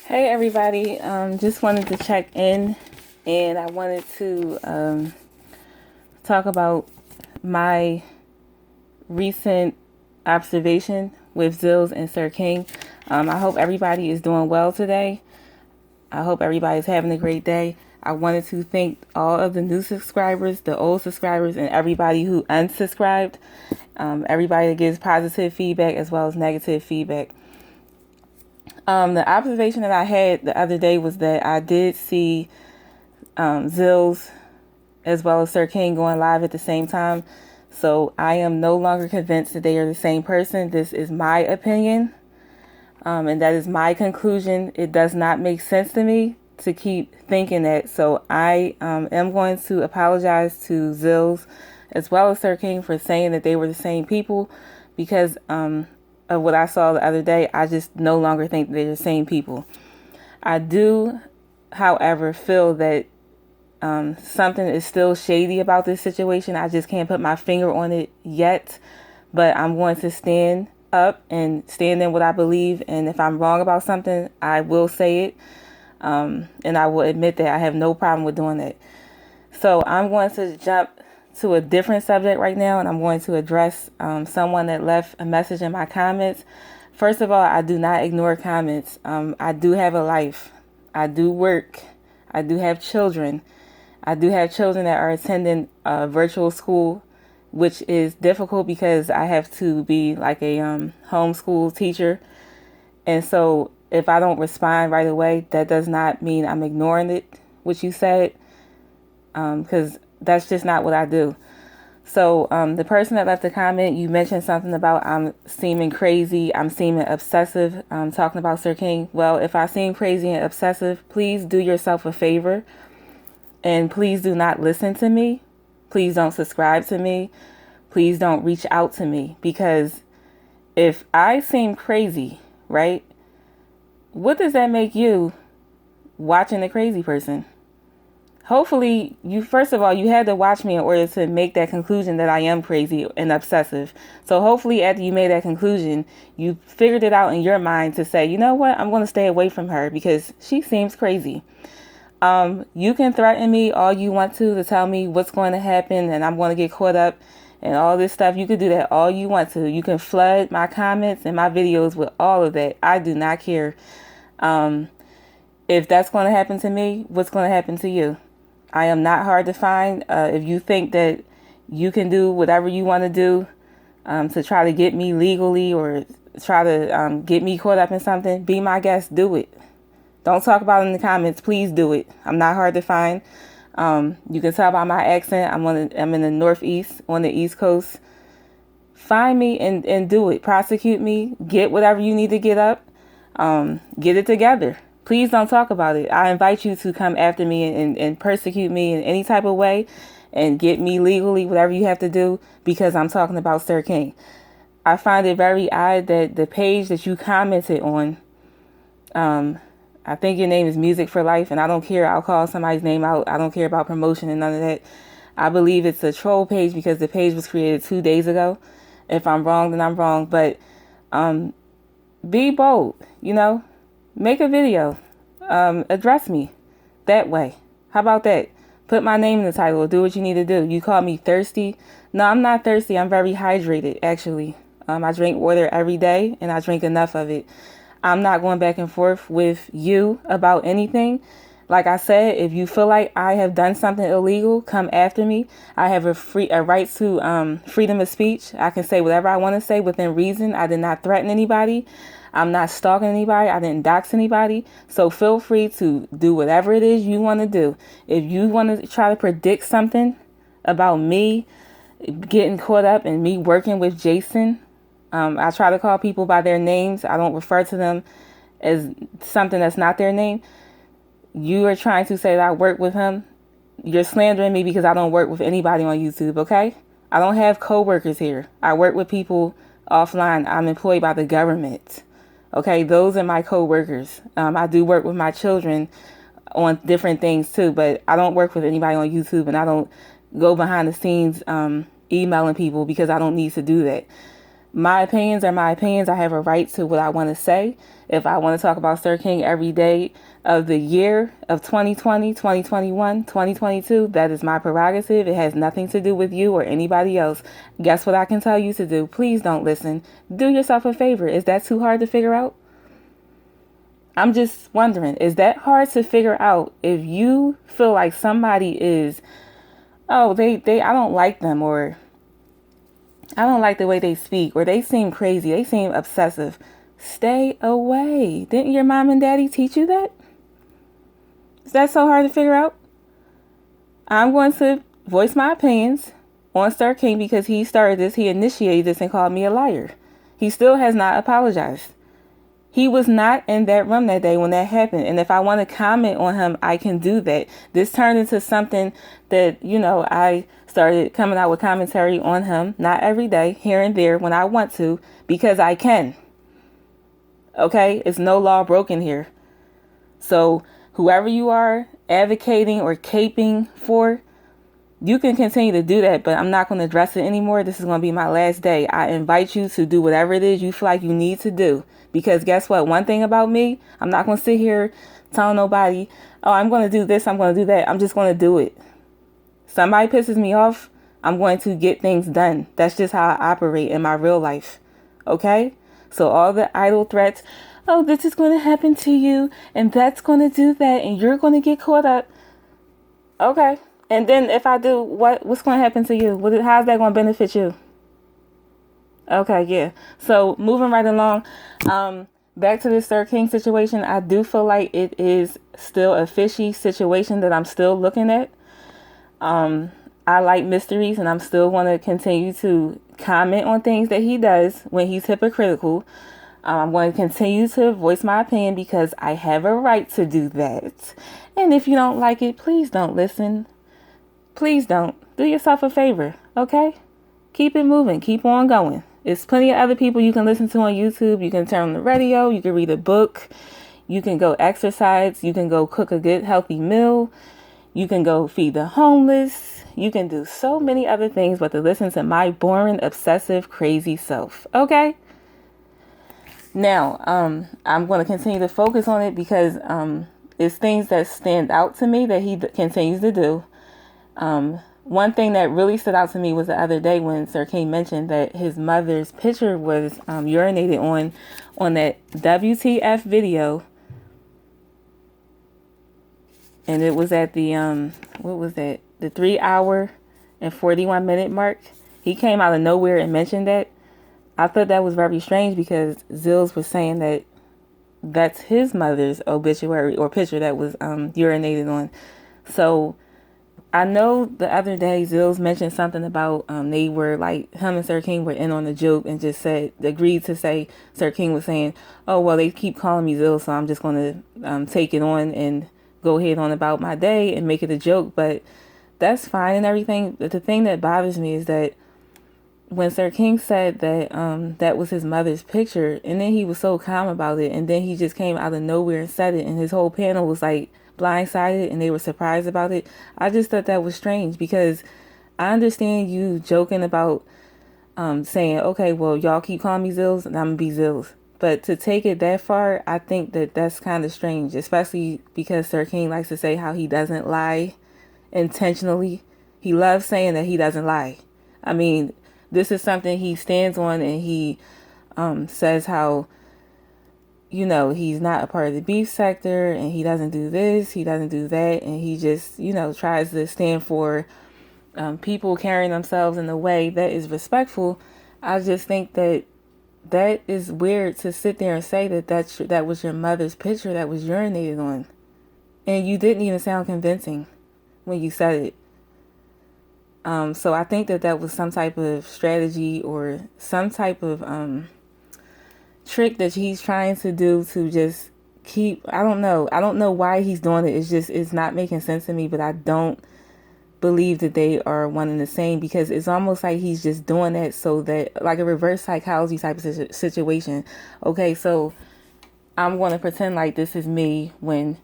Hey everybody, just wanted to check in and I wanted to talk about my recent observation with Zills and Sir King. I hope everybody is doing well today. I hope everybody's having a great day. I wanted to thank all of the new subscribers, the old subscribers, and everybody who unsubscribed. Everybody that gives positive feedback as well as negative feedback. The observation that I had the other day was that I did see Zills as well as Sir King going live at the same time. So I am no longer convinced that they are the same person. This is my opinion. And that is my conclusion. It does not make sense to me to keep thinking that. So I am going to apologize to Zills as well as Sir King for saying that they were the same people because of what I saw the other day. I just no longer think they're the same people. I do, however, feel that something is still shady about this situation. I just can't put my finger on it yet, but I'm going to stand up and stand in what I believe. And if I'm wrong about something, I will say it. And I will admit that I have no problem with doing that. So I'm going to jump to a different subject right now, and I'm going to address someone that left a message in my comments. First of all, I do not ignore comments. I do have a life. I do work. I do have children. I do have children that are attending virtual school, which is difficult because I have to be like a homeschool teacher. And so if I don't respond right away, that does not mean I'm ignoring it, what you said, because that's just not what I do. So the person that left the comment, you mentioned something about I'm seeming crazy, I'm seeming obsessive, talking about Sir King. Well, if I seem crazy and obsessive, please do yourself a favor and please do not listen to me. Please don't subscribe to me. Please don't reach out to me, because if I seem crazy, right, what does that make you watching the crazy person? Hopefully, first of all, you had to watch me in order to make that conclusion that I am crazy and obsessive. So hopefully after you made that conclusion, you figured it out in your mind to say, you know what, I'm going to stay away from her because she seems crazy. You can threaten me all you want to tell me what's going to happen and I'm going to get caught up and all this stuff. You can do that all you want to. You can flood my comments and my videos with all of that. I do not care. If that's going to happen to me, what's going to happen to you? I am not hard to find. If you think that you can do whatever you want to do to try to get me legally or try to get me caught up in something, be my guest, do it. Don't talk about it in the comments. Please do it. I'm not hard to find. You can tell by my accent. I'm in the Northeast, on the East Coast. Find me and do it. Prosecute me. Get whatever you need to get up. Get it together. Please don't talk about it. I invite you to come after me and persecute me in any type of way and get me legally, whatever you have to do, because I'm talking about Sir King. I find it very odd that the page that you commented on, I think your name is Music for Life, and I don't care. I'll call somebody's name out. I don't care about promotion and none of that. I believe it's a troll page because the page was created 2 days ago. If I'm wrong, then I'm wrong. But be bold, make a video, address me that way. How about that? Put my name in the title. Do what you need to do. You call me thirsty? No, I'm not thirsty. I'm very hydrated, actually. I drink water every day and I drink enough of it. I'm not going back and forth with you about anything. Like I said, if you feel like I have done something illegal, come after me. I have a right to freedom of speech. I can say whatever I want to say within reason. I did not threaten anybody. I'm not stalking anybody. I didn't dox anybody. So feel free to do whatever it is you want to do. If you want to try to predict something about me getting caught up and me working with Jason, I try to call people by their names. I don't refer to them as something that's not their name. You are trying to say that I work with him. You're slandering me because I don't work with anybody on YouTube, okay? I don't have co-workers here. I work with people offline. I'm employed by the government. Okay, those are my co-workers. I do work with my children on different things too, but I don't work with anybody on YouTube, and I don't go behind the scenes emailing people because I don't need to do that. My opinions are my opinions. I have a right to what I want to say. If I want to talk about Sir King every day of the year of 2020, 2021, 2022, that is my prerogative. It has nothing to do with you or anybody else. Guess what I can tell you to do? Please don't listen. Do yourself a favor. Is that too hard to figure out? I'm just wondering, is that hard to figure out if you feel like somebody is, oh, I don't like them, or I don't like the way they speak, or they seem crazy, they seem obsessive. Stay away. Didn't your mom and daddy teach you that? Is that so hard to figure out? I'm going to voice my opinions on Sir King because he started this, he initiated this and called me a liar. He still has not apologized. He was not in that room that day when that happened. And if I want to comment on him, I can do that. This turned into something that, I started coming out with commentary on him. Not every day, here and there when I want to, because I can. Okay? It's no law broken here. So whoever you are advocating or caping for, you can continue to do that, but I'm not going to address it anymore. This is going to be my last day. I invite you to do whatever it is you feel like you need to do. Because guess what? One thing about me, I'm not going to sit here telling nobody, oh, I'm going to do this, I'm going to do that. I'm just going to do it. Somebody pisses me off, I'm going to get things done. That's just how I operate in my real life. Okay? So all the idle threats, oh, this is going to happen to you, and that's going to do that, and you're going to get caught up. Okay. And then if I do, what's going to happen to you? How's that going to benefit you? Okay, yeah. So moving right along, back to this Sir King situation, I do feel like it is still a fishy situation that I'm still looking at. I like mysteries, and I'm still going to continue to comment on things that he does when he's hypocritical. I'm going to continue to voice my opinion because I have a right to do that. And if you don't like it, please don't listen. Please don't. Do yourself a favor, okay? Keep it moving. Keep on going. There's plenty of other people you can listen to on YouTube. You can turn on the radio. You can read a book. You can go exercise. You can go cook a good, healthy meal. You can go feed the homeless. You can do so many other things but to listen to my boring, obsessive, crazy self, okay? Now, I'm going to continue to focus on it because it's things that stand out to me that he continues to do. One thing that really stood out to me was the other day when Sir King mentioned that his mother's picture was urinated on that WTF video. And it was at the, what was that? The 3 hour and 41 minute mark. He came out of nowhere and mentioned that. I thought that was very strange because Zillz was saying that that's his mother's obituary or picture that was urinated on. So I know the other day Zillz mentioned something about they were like, him and Sir King were in on the joke and just agreed to say, Sir King was saying, oh, well, they keep calling me Zillz, so I'm just going to take it on and go ahead on about my day and make it a joke. But that's fine and everything. But the thing that bothers me is that when Sir King said that that was his mother's picture, and then he was so calm about it, and then he just came out of nowhere and said it, and his whole panel was like blindsided and they were surprised about it. I just thought that was strange because I understand you joking about saying, okay, well, y'all keep calling me Zillz and I'm gonna be Zillz. But to take it that far, I think that that's kind of strange, especially because Sir King likes to say how he doesn't lie intentionally. He loves saying that he doesn't lie. I mean, this is something he stands on, and he says how, he's not a part of the beef sector, and he doesn't do this, he doesn't do that, and he just, tries to stand for people carrying themselves in a way that is respectful. I just think that is weird to sit there and say that was your mother's picture that was urinated on. And you didn't even sound convincing when you said it. So I think that was some type of strategy or some type of trick that he's trying to do to just keep, I don't know why he's doing it. It's not making sense to me, but I don't believe that they are one and the same, because it's almost like he's just doing that so that, like a reverse psychology type of situation. Okay, so I'm going to pretend like this is me when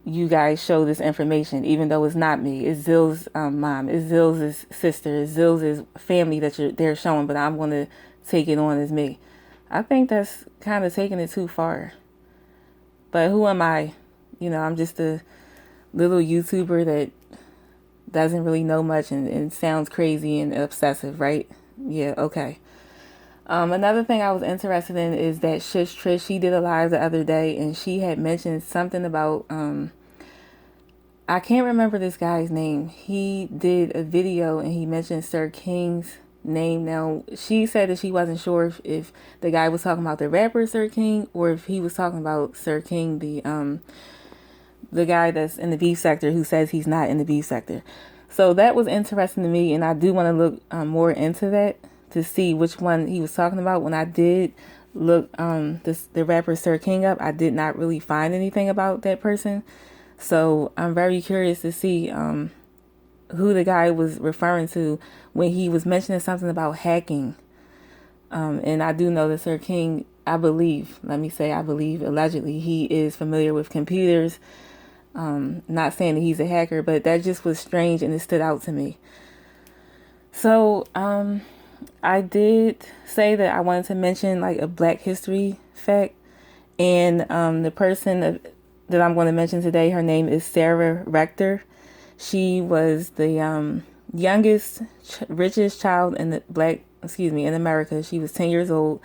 you guys show this information, even though it's not me. It's Zill's mom, it's Zill's sister, it's Zill's family that they're showing, but I'm going to take it on as me. I think that's kind of taking it too far. But who am I? I'm just a little YouTuber that doesn't really know much and sounds crazy and obsessive, right? Yeah, okay. Another thing I was interested in is that Shush Trish, she did a live the other day and she had mentioned something about, I can't remember this guy's name. He did a video and he mentioned Sir King's name. Now, she said that she wasn't sure if the guy was talking about the rapper Sir King or if he was talking about Sir King, the guy that's in the beef sector who says he's not in the beef sector. So that was interesting to me, and I do want to look more into that to see which one he was talking about. When I did look the rapper Sir King up, I did not really find anything about that person. So I'm very curious to see who the guy was referring to when he was mentioning something about hacking. And I do know that Sir King, I believe, allegedly, he is familiar with computers. Not saying that he's a hacker, but that just was strange and it stood out to me. So, I did say that I wanted to mention like a Black history fact, and the person that I'm going to mention today, her name is Sarah Rector. She was the youngest, richest child in in America. She was 10 years old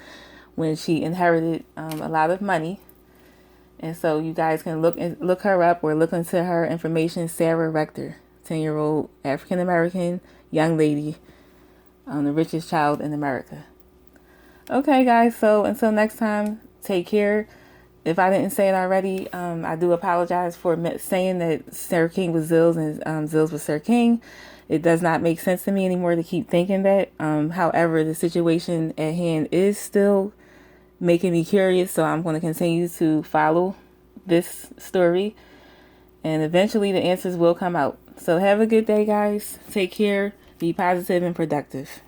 when she inherited a lot of money. And so you guys can look her up or look into her information. Sarah Rector, 10-year-old African American young lady, the richest child in America. Okay, guys. So until next time, take care. If I didn't say it already, I do apologize for saying that Sir King was Zillz and Zillz was Sir King. It does not make sense to me anymore to keep thinking that. However, the situation at hand is still making me curious, so I'm going to continue to follow this story, and eventually the answers will come out. So have a good day, guys. Take care, be positive and productive.